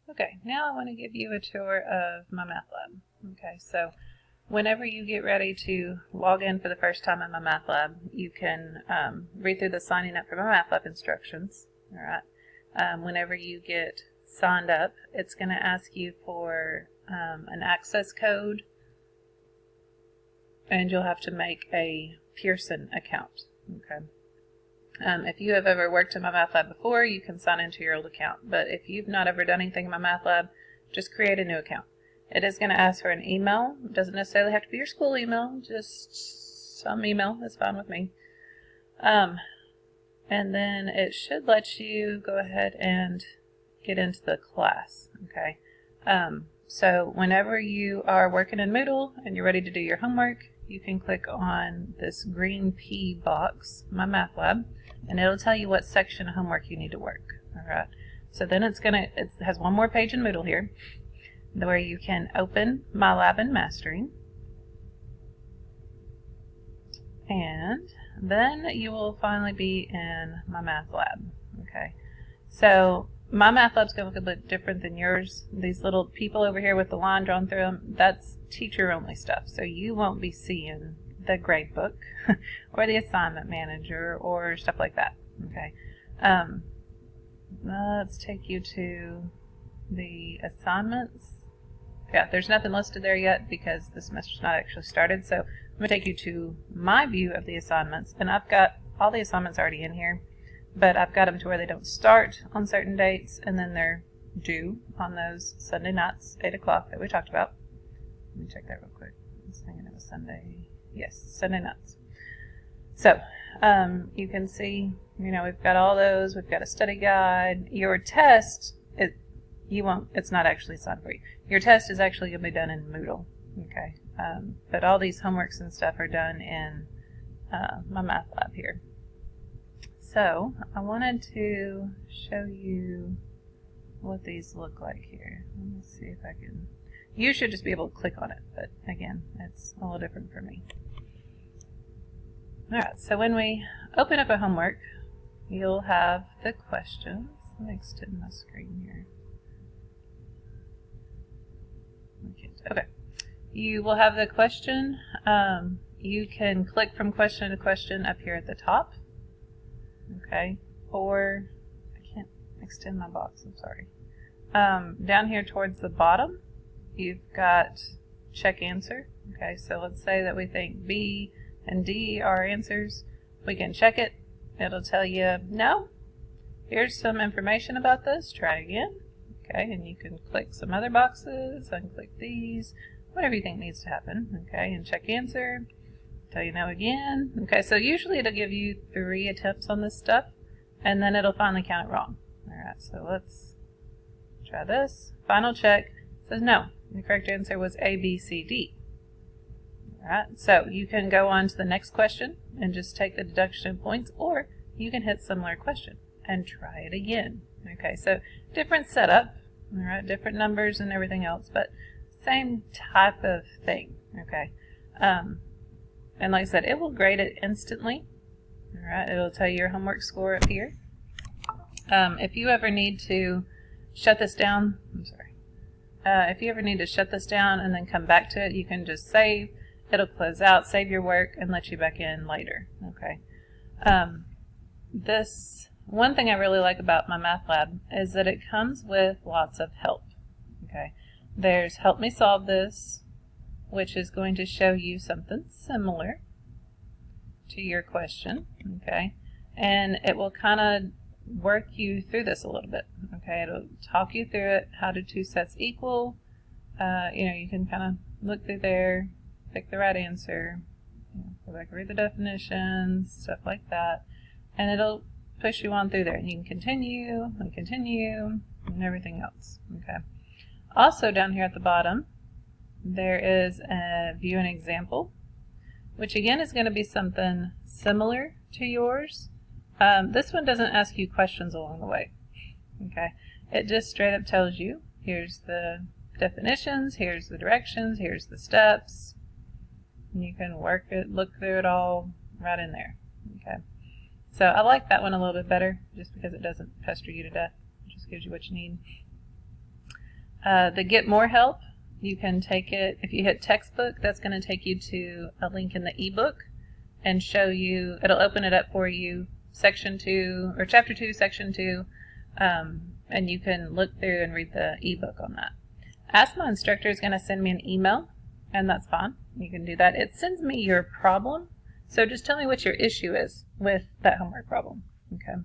Okay, now I want to give you a tour of my math lab. Okay, so whenever you get ready to log in for the first time in my math lab, you can read through the signing up for my math lab instructions. All right. Whenever you get signed up, it's going to ask you for an access code, and you'll have to make a Pearson account. Okay. If you have ever worked in my math lab before, you can sign into your old account. But if you've not ever done anything in my math lab, just create a new account. It is going to ask for an email. It doesn't necessarily have to be your school email, just some email. That's fine with me. And then it should let you go ahead and get into the class. Okay. So whenever you are working in Moodle and you're ready to do your homework, you can click on this green P box, my math lab, and it'll tell you what section of homework you need to work. All right. So then it has one more page in Moodle here where you can open My Lab and Mastering. And then you will finally be in my math lab. Okay. So my math lab's going to look a bit different than yours. These little people over here with the line drawn through them, that's teacher only stuff. So you won't be seeing the grade book or the assignment manager or stuff like that. Okay. Let's take you to the assignments. Yeah, there's nothing listed there yet because the semester's not actually started. So I'm going to take you to my view of the assignments, and I've got all the assignments already in here. But I've got them to where they don't start on certain dates, and then they're due on those Sunday nights, 8 o'clock that we talked about. Let me check that real quick. I was thinking it was Sunday. Yes, Sunday nights. So you can see, we've got all those. We've got a study guide. Your test, it's not actually assigned for you. Your test is actually going to be done in Moodle. Okay. But all these homeworks and stuff are done in my math lab here. So I wanted to show you what these look like here. Let me see if I can. You should just be able to click on it, but again, it's a little different for me. Alright, so when we open up a homework, you'll have the questions. Let me extend my screen here. Okay. You will have the question. You can click from question to question up here at the top. Okay, or I can't extend my box, I'm sorry. Down here towards the bottom, you've got check answer. Okay, so let's say that we think B and D are answers. We can check it. It'll tell you, no, here's some information about this, try again. Okay, and you can click some other boxes, unclick these, whatever you think needs to happen. Okay, and check answer. Tell you no again. Okay, so usually it'll give you 3 attempts on this stuff, and then it'll finally count it wrong. Alright, so let's try this. Final check. It says no. The correct answer was A, B, C, D. Alright, so you can go on to the next question and just take the deduction points, or you can hit similar question and try it again. Okay, so different setup, alright, different numbers and everything else, but same type of thing. Okay. And like I said, it will grade it instantly. Alright, it'll tell you your homework score up here. If you ever need to shut this down, if you ever need to shut this down and then come back to it, you can just save. It'll close out, save your work, and let you back in later. Okay. This one thing I really like about my math lab is that it comes with lots of help. Okay. There's Help Me Solve This, which is going to show you something similar to your question, okay? And it will kind of work you through this a little bit, okay? It'll talk you through it. How do 2 sets equal? You can kind of look through there, pick the right answer, go back and read the definitions, stuff like that, and it'll push you on through there. And you can continue and continue and everything else, okay? Also down here at the bottom, there is a view an example, which again is going to be something similar to yours. This one doesn't ask you questions along the way. Okay, it just straight up tells you, here's the definitions, here's the directions, here's the steps. And you can work it, look through it all right in there. Okay, so I like that one a little bit better just because it doesn't pester you to death. It just gives you what you need. The Get More help, you can take it, if you hit textbook, that's going to take you to a link in the ebook and show you, it'll open it up for you, section 2, or chapter 2, section 2, and you can look through and read the ebook on that. Ask My Instructor is going to send me an email, and that's fine. You can do that. It sends me your problem, so just tell me what your issue is with that homework problem. Okay.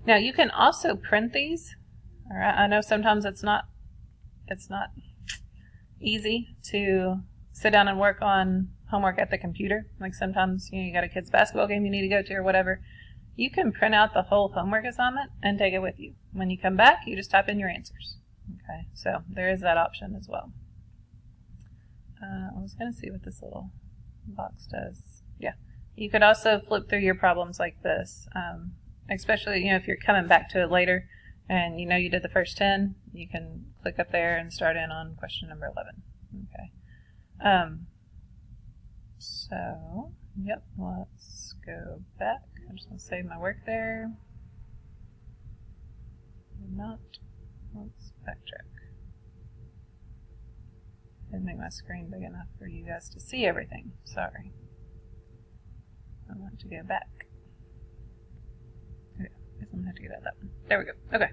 Now you can also print these. All right. I know sometimes it's not easy to sit down and work on homework at the computer. Like sometimes you got a kid's basketball game you need to go to or whatever. You can print out the whole homework assignment and take it with you. When you come back, you just type in your answers. Okay, so there is that option as well. I was going to see what this little box does. Yeah, you could also flip through your problems like this, especially if you're coming back to it later and you did the first 10, you can click up there and start in on question number 11. Okay. So, yep, let's go back. I'm just going to save my work there. Let's backtrack. Didn't make my screen big enough for you guys to see everything. Sorry. I want to go back. Okay, I guess I'm going to have to get out of that one. There we go. Okay,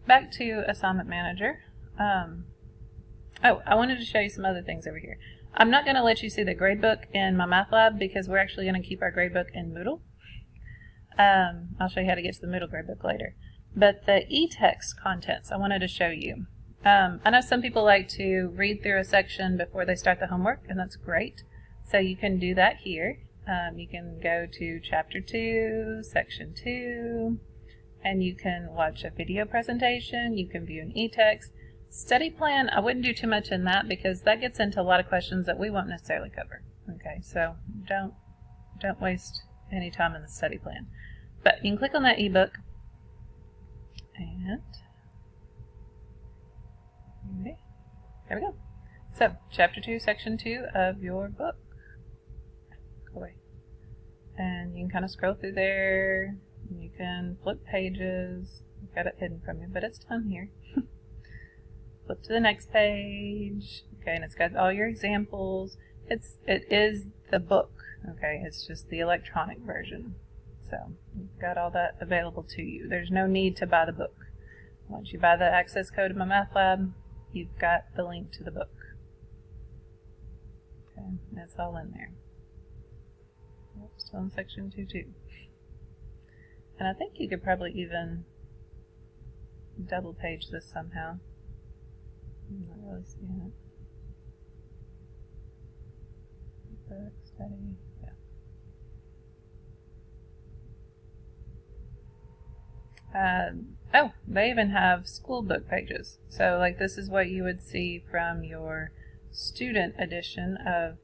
back to Assignment Manager. Oh, I wanted to show you some other things over here. I'm not going to let you see the gradebook in my math lab because we're actually going to keep our gradebook in Moodle. I'll show you how to get to the Moodle gradebook later. But the e-text contents I wanted to show you. I know some people like to read through a section before they start the homework, and that's great. So you can do that here. You can go to Chapter 2, Section 2, and you can watch a video presentation. You can view an e-text. Study plan, I wouldn't do too much in that because that gets into a lot of questions that we won't necessarily cover. Okay, so don't waste any time in the study plan. But you can click on that ebook and okay, there we go. So Chapter 2, Section 2 of your book. Go away. And you can kind of scroll through there. You can flip pages. I've got it hidden from you, but it's down here. Flip to the next page. Okay, and it's got all your examples. It is the book. Okay, it's just the electronic version. So you've got all that available to you. There's no need to buy the book. Once you buy the access code in my math lab, you've got the link to the book. Okay, that's all in there. Yep, still in Section 2 too. And I think you could probably even double page this somehow. I'm not really seeing it. Book study, yeah. Oh, they even have school book pages. So like this is what you would see from your student edition of,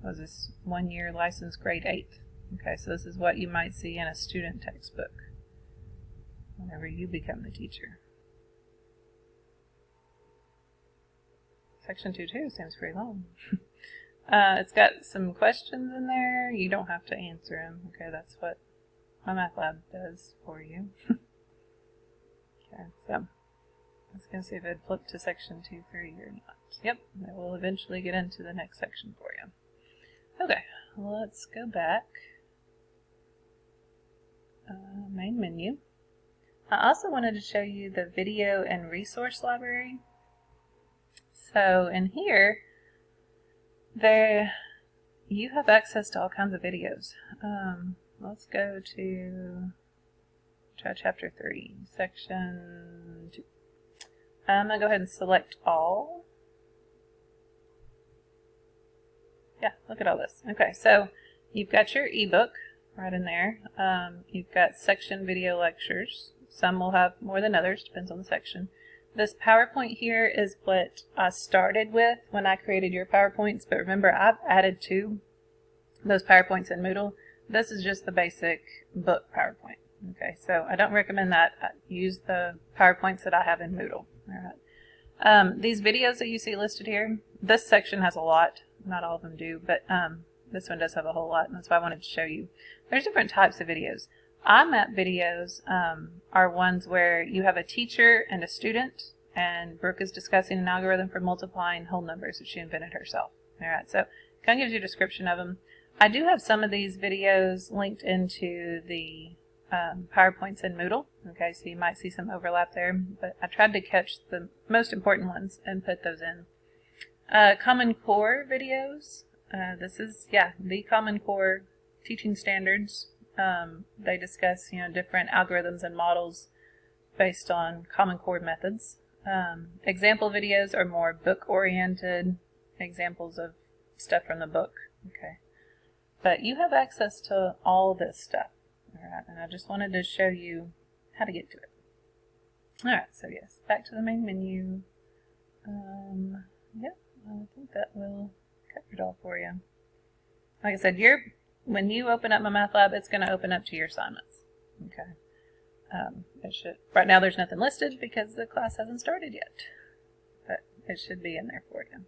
was this 1 year license grade 8. Okay, so this is what you might see in a student textbook whenever you become the teacher. Section 2.2 seems pretty long. It's got some questions in there. You don't have to answer them. Okay, that's what my math lab does for you. Okay, so let's go see if it flipped to Section 2.3 or not. Yep, it will eventually get into the next section for you. Okay, let's go back. Main menu. I also wanted to show you the video and resource library. So in here, you have access to all kinds of videos. Let's go to try Chapter 3, Section 2. I'm going to go ahead and select all. Yeah, look at all this. Okay, so you've got your ebook right in there. You've got section video lectures. Some will have more than others, depends on the section. This PowerPoint here is what I started with when I created your PowerPoints, but remember I've added to those PowerPoints in Moodle. This is just the basic book PowerPoint. Okay, so I don't recommend that. I use the PowerPoints that I have in Moodle. All right. These videos that you see listed here, this section has a lot. Not all of them do, but this one does have a whole lot, and that's why I wanted to show you. There's different types of videos. IMAP videos are ones where you have a teacher and a student, and Brooke is discussing an algorithm for multiplying whole numbers that she invented herself. All right, so it kind of gives you a description of them. I do have some of these videos linked into the PowerPoints in Moodle. Okay, so you might see some overlap there, but I tried to catch the most important ones and put those in. Common Core videos. This is, the Common Core teaching standards. They discuss, different algorithms and models based on Common Core methods. Example videos are more book-oriented examples of stuff from the book. Okay, but you have access to all this stuff. All right, and I just wanted to show you how to get to it. All right, so yes, back to the main menu. I think that will cover it all for you. Like I said, when you open up my math lab, it's going to open up to your assignments. Okay. It should. Right now, there's nothing listed because the class hasn't started yet, but it should be in there for you.